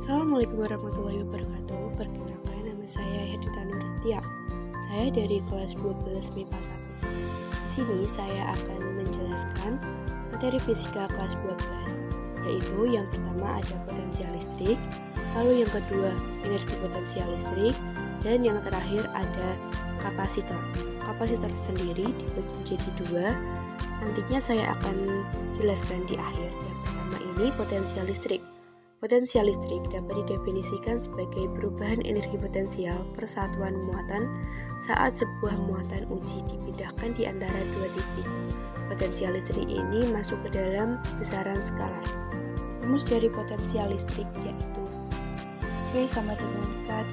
Assalamualaikum warahmatullahi wabarakatuh. Perkenalkan, nama saya Herdita Nursetia. Saya dari kelas 12 MIPA 1. Di sini saya akan menjelaskan materi fisika kelas 12, yaitu yang pertama ada potensial listrik, lalu yang kedua energi potensial listrik, dan yang terakhir ada kapasitor. Kapasitor sendiri dibagi menjadi dua. Nantinya saya akan jelaskan di akhir. Yang pertama ini potensial listrik. Potensial listrik dapat didefinisikan sebagai perubahan energi potensial persatuan muatan saat sebuah muatan uji dipindahkan di antara dua titik. Potensial listrik ini masuk ke dalam besaran skalar. Rumus dari potensial listrik yaitu V sama dengan K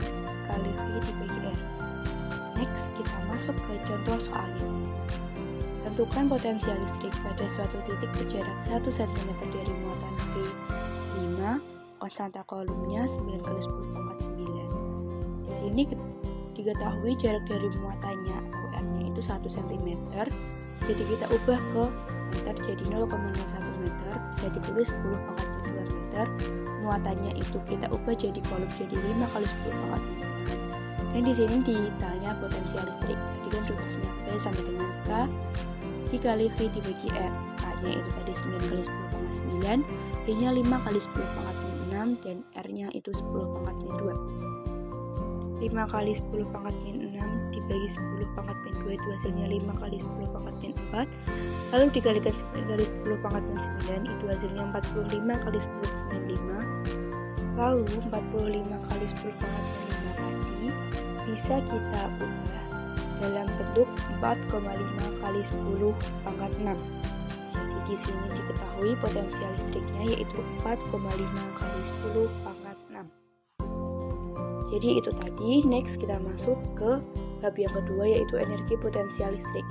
kali V dibagi R. Next, kita masuk ke contoh soalnya. Tentukan potensial listrik pada suatu titik berjarak 1 cm dari muatan V 5, konstanta kolomnya 9 kali 10 pangkat 9. Di sini diketahui jarak dari muatannya atau R-nya itu 1 cm. Jadi kita ubah ke meter jadi 0,01 meter, bisa ditulis 10 pangkat 2 meter. Muatannya itu kita ubah jadi kolom jadi 5 kali 10 pangkat 6. Dan di sini ditanya potensial listrik. Jadi kan rumusnya V sama dengan K dikali V dibagi R. K-nya itu tadi 9 kali 10 pangkat 9, D-nya 5 kali 10 pangkat 6, dan R-nya itu 10 pangkat min 2. 5 kali 10 pangkat min 6 dibagi 10 pangkat min 2 itu hasilnya 5 kali 10 pangkat min 4. Lalu dikalikan 9 kali 10 pangkat min 9 itu hasilnya 45 kali 10 min 5. Lalu 45 kali 10 pangkat min 5 tadi bisa kita ubah dalam bentuk 4,5 kali 10 pangkat 6. Jadi di sini diketahui potensial listriknya yaitu 4,5 kali 10 pangkat 6. Jadi itu tadi. Next kita masuk ke bab yang kedua yaitu energi potensial listrik.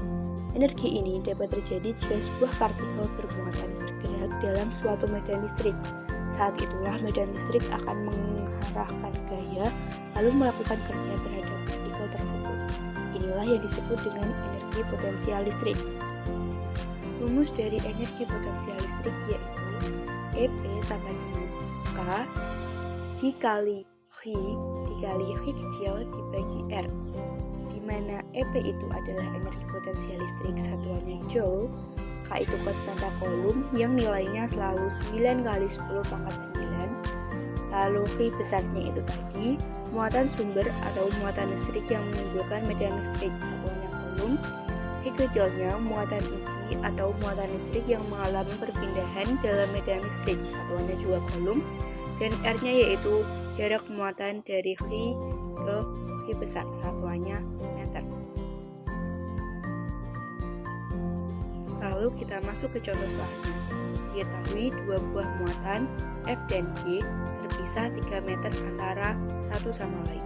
Energi ini dapat terjadi jika sebuah partikel bermuatan bergerak dalam suatu medan listrik. Saat itulah medan listrik akan mengarahkan gaya lalu melakukan kerja terhadap partikel tersebut. Inilah yang disebut dengan energi potensial listrik. Rumus dari energi potensial listrik yaitu EP sama dengan K dikali V kecil dibagi R, di mana EP itu adalah energi potensial listrik satuannya Joule, K itu konstanta kolom yang nilainya selalu 9 kali 10 pangkat 9, lalu V besarnya itu tadi muatan sumber atau muatan listrik yang menimbulkan medan listrik satuannya kolom, V kecilnya muatan uji atau muatan listrik yang mengalami perpindahan dalam medan listrik satuannya juga kolom, dan R-nya yaitu jarak muatan dari V ke V besar satuannya meter. Lalu kita masuk ke contoh soalnya. Diketahui dua buah muatan F dan G terpisah 3 meter antara satu sama lain.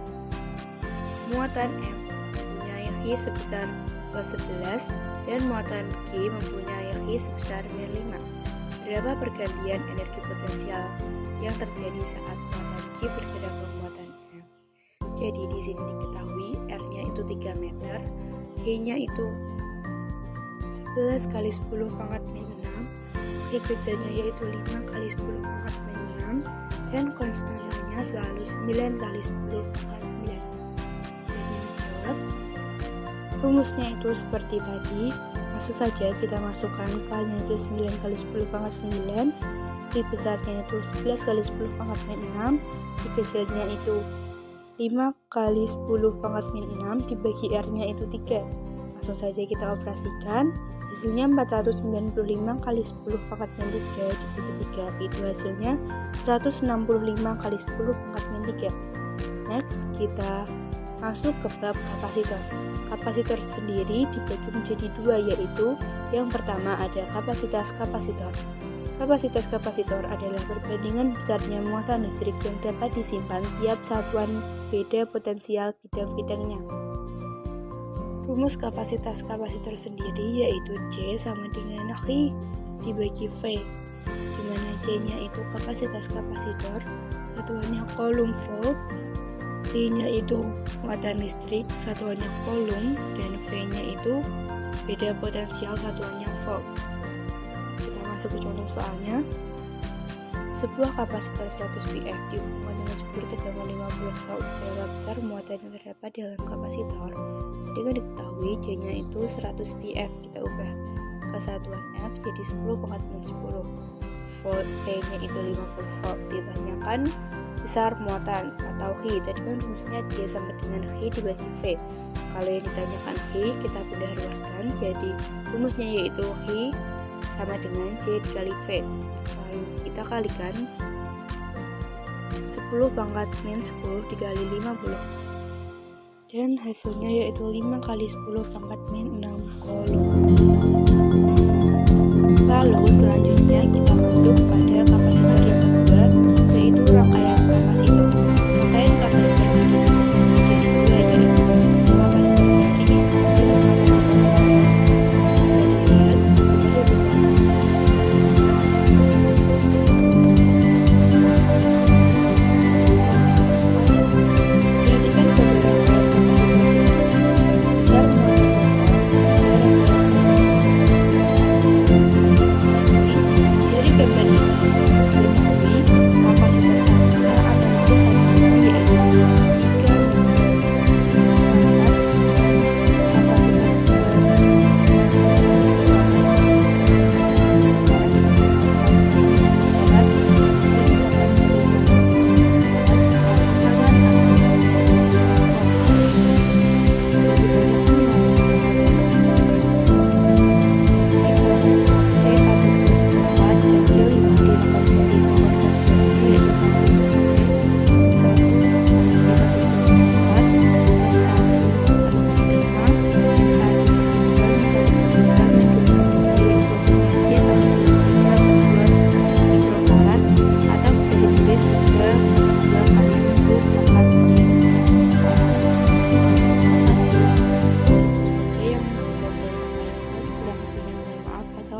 Muatan F mempunyai V sebesar plus 11 dan muatan G mempunyai V sebesar min 5. Berapa pergantian energi potensial yang terjadi saat muatan G bergerak ke muatan F? Jadi di sini diketahui R-nya itu 3 meter, G-nya itu 11 kali 10 pangkat min 6, V kecilnya yaitu 5 kali 10 pangkat min 6, dan konstantanya selalu 9 kali 10 pangkat 9. Jadi dijawab. Rumusnya itu seperti tadi. Langsung saja kita masukkan K-nya itu 9 kali 10 pangkat 9, V besarnya itu 11 kali 10 pangkat min 6, V kecilnya itu 5 kali 10 pangkat min 6 dibagi R-nya itu 3. Langsung saja kita operasikan. Hasilnya 495 kali 10 pangkat min 3 dibagi 3, itu hasilnya 165 kali 10 pangkat min 3. Next, kita masuk ke bab kapasitor. Kapasitor sendiri dibagi menjadi dua, yaitu yang pertama ada kapasitas kapasitor. Kapasitas kapasitor adalah perbandingan besarnya muatan listrik yang dapat disimpan tiap satuan beda potensial bidang-bidangnya. Rumus kapasitas kapasitor sendiri yaitu C sama dengan I dibagi V, di mana C-nya itu kapasitas kapasitor, satuannya kolom volt, D-nya itu muatan listrik, satuannya kolom, dan V-nya itu beda potensial, satuannya volt. Kita masuk ke contoh soalnya. Sebuah kapasitor 100 PF dihubungkan dengan jumper tegangan 50 volt. Berapa besar muatan yang terdapat di dalam kapasitor? Dengan diketahui J-nya itu 100 PF, kita ubah kesatuannya menjadi 10 pangkat minus 10. Volt V-nya itu 50 volt. Ditanyakan besar muatan atau H. Tadi kan rumusnya J sama dengan H dibagi V. Kalau yang ditanyakan H, kita pindah ruaskan. Jadi rumusnya yaitu H sama dengan J dikali V. Lalu kita kalikan 10 pangkat min 10 dikali 50. Dan hasilnya yaitu 5 kali 10 pangkat min 60. Lalu selanjutnya kita masuk pada kapasitor yang kedua, yaitu rangkaian kapasitor. Rangkaian kapasitor segitiga dimulai dari kapasitor seri dengan kapasitor bisa dilihat sebagai perhatikan beberapa besar dari gambar ini diketahui kapasitor satunya atau J sama yaitu 3 kapasitor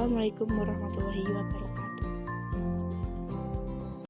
Assalamualaikum warahmatullahi wabarakatuh.